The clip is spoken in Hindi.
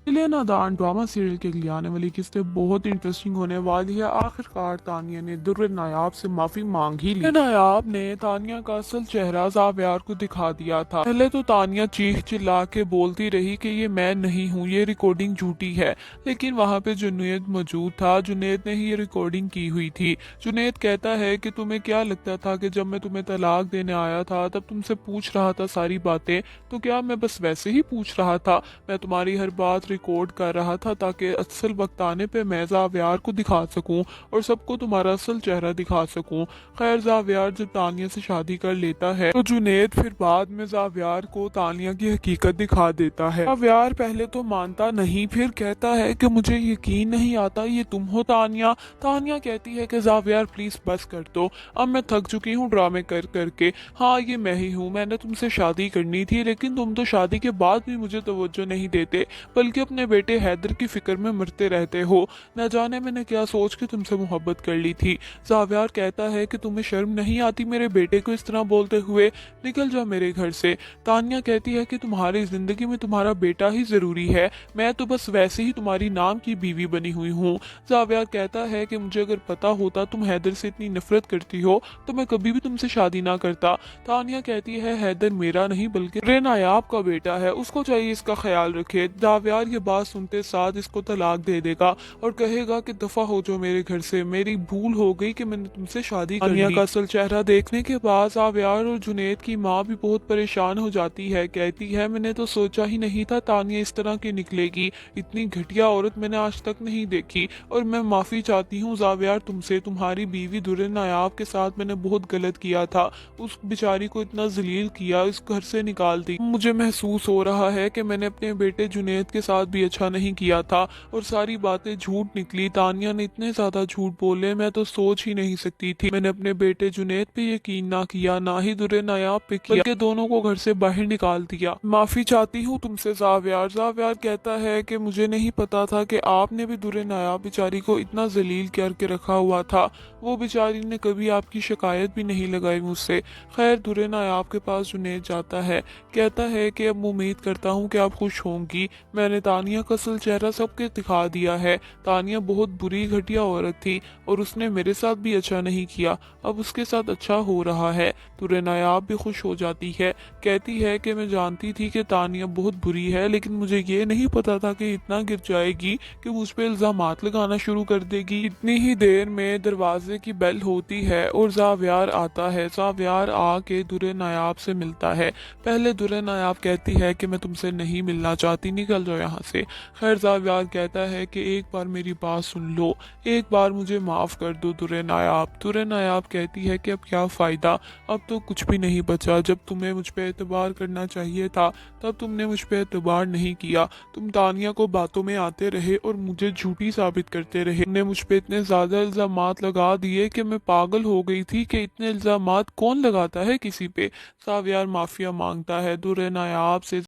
इसलिए नादान ड्रामा सीरियल के लिए आने वाली किस्तें बहुत इंटरेस्टिंग होने वाली है। आखिरकार तानिया ने दुर्र नायाब से माफी मांग ही ली। नायाब ने तानिया का असल चेहरा ज़ावियार को दिखा दिया था। पहले तो तानिया चीख चिल्ला के बोलती रही कि ये मैं नहीं हूँ, ये रिकॉर्डिंग झूठी है। लेकिन वहाँ पे जुनैद मौजूद था। जुनैद ने ही ये रिकॉर्डिंग की हुई थी। जुनैद कहता है कि तुम्हें क्या लगता था कि जब मैं तुम्हें तलाक देने आया था तब तुमसे पूछ रहा था सारी बातें, तो क्या मैं बस वैसे ही पूछ रहा था? मैं तुम्हारी हर बात रिकॉर्ड कर रहा था ताकि असल वक्त आने पे मैं ज़ावियार को दिखा सकूं और सबको तुम्हारा असल चेहरा दिखा सकूं। खैर ज़ावियार जब तानिया से शादी कर लेता है तो जुनैद फिर बाद में ज़ावियार को तानिया की हकीकत दिखा देता है। ज़ावियार पहले तो मानता नहीं, फिर कहता है कि मुझे यकीन नहीं आता ये तुम हो तानिया। तानिया कहती है कि ज़ावियार प्लीज बस कर दो, अब मैं थक चुकी हूँ ड्रामे कर करके। हाँ ये मैं ही हूँ, मैंने तुमसे शादी करनी थी लेकिन तुम तो शादी के बाद भी मुझे तवज्जो नहीं देते, बल्कि अपने बेटे हैदर की फिक्र में मरते रहते हो। न जाने मैंने क्या सोच के तुमसे मोहब्बत कर ली थी। ज़ावियार कहता है कि तुम्हें शर्म नहीं आती मेरे बेटे को इस तरह बोलते हुए? निकल जाओ मेरे घर से। तानिया कहती है कि तुम्हारी जिंदगी में तुम्हारा बेटा ही जरूरी है, मैं तो बस वैसे ही तुम्हारी नाम की बीवी बनी हुई हूँ। ज़ावियार कहता है कि मुझे अगर पता होता तुम हैदर से इतनी नफरत करती हो तो मैं कभी भी तुमसे शादी ना करता। तानिया कहती है हैदर मेरा नहीं बल्कि रे नायाब का बेटा है, उसको चाहिए इसका ख्याल रखे। ज़ावियार ये बात सुनते साथ इसको तलाक दे देगा और कहेगा कि दफा हो जाओ मेरे घर से, मेरी भूल हो गई कि मैंने तुमसे शादी कर ली। तानिया का असल चेहरा देखने के बाद ज़ावियार और जुनैद की माँ भी बहुत परेशान हो जाती है। कहती है मैंने तो सोचा ही नहीं था तानिया इस तरह की निकलेगी, इतनी घटिया औरत मैंने आज तक नहीं देखी और मैं माफी चाहती हूँ ज़ावियार तुमसे। तुम्हारी बीवी दुर्र नायाब के साथ मैंने बहुत गलत किया था, उस बेचारी को इतना जलील किया, इस घर से निकाल दी। मुझे महसूस हो रहा है कि मैंने अपने बेटे जुनैद के साथ भी अच्छा नहीं किया था और सारी बातें झूठ निकली। तानिया ने इतने ज्यादा झूठ बोले मैं तो सोच ही नहीं सकती थी। मैंने अपने बेटे जुनैद पे यकीन ना किया, ना ही दुर्र नायाब पे किया, बल्कि दोनों को घर से बाहर निकाल दिया। माफी चाहती हूँ तुमसे ज़ावियार। ज़ावियार कहता है कि मुझे नहीं पता था कि आपने भी दुर्र नायाब बेचारी को इतना जलील करके रखा हुआ था, वो बेचारी ने कभी आपकी शिकायत भी नहीं लगाई मुझसे। खैर दुर्र नायाब के पास जुनैद जाता है, कहता है कि अब उम्मीद करता हूँ कि आप खुश होंगी, मैंने तानिया का असल चेहरा सबके दिखा दिया है। तानिया बहुत बुरी घटिया औरत थी और उसने मेरे साथ भी अच्छा नहीं किया, अब उसके साथ अच्छा हो रहा है। दुर्र नायाब भी खुश हो जाती है, कहती है कि मैं जानती थी कि तानिया बहुत बुरी है लेकिन मुझे ये नहीं पता था कि इतना गिर जाएगी कि मुझ पे इल्जामात लगाना शुरू कर देगी। इतनी ही देर में दरवाजे की बेल होती है और ज़ावियार आता है। ज़ावियार आके दुर्र नायाब से मिलता है। पहले दुर्र नायाब कहती है कि मैं तुमसे नहीं मिलना चाहती, निकल जाओ यहाँ से। खैर ज़ावियार कहता है कि एक बार मेरी बात सुन लो, एक बार मुझे माफ कर दो दुर्र नायाब। दुर्र नायाब कहती है कि अब क्या फायदा, अब तो कुछ भी नहीं बचा। जब तुम्हें मुझ पे एतबार करना चाहिए था तब तुमने मुझ पे एतबार नहीं किया। तुम तानिया को बातों में आते रहे और मुझे झूठी साबित करते रहे। तुमने मुझ पे इतने ज्यादा इल्जामात लगा दिए कि मैं पागल हो गई थी कि इतने इल्जामात कौन लगाता है किसी पे। ज़ावियार माफिया मांगता है दुर्र नायाब से।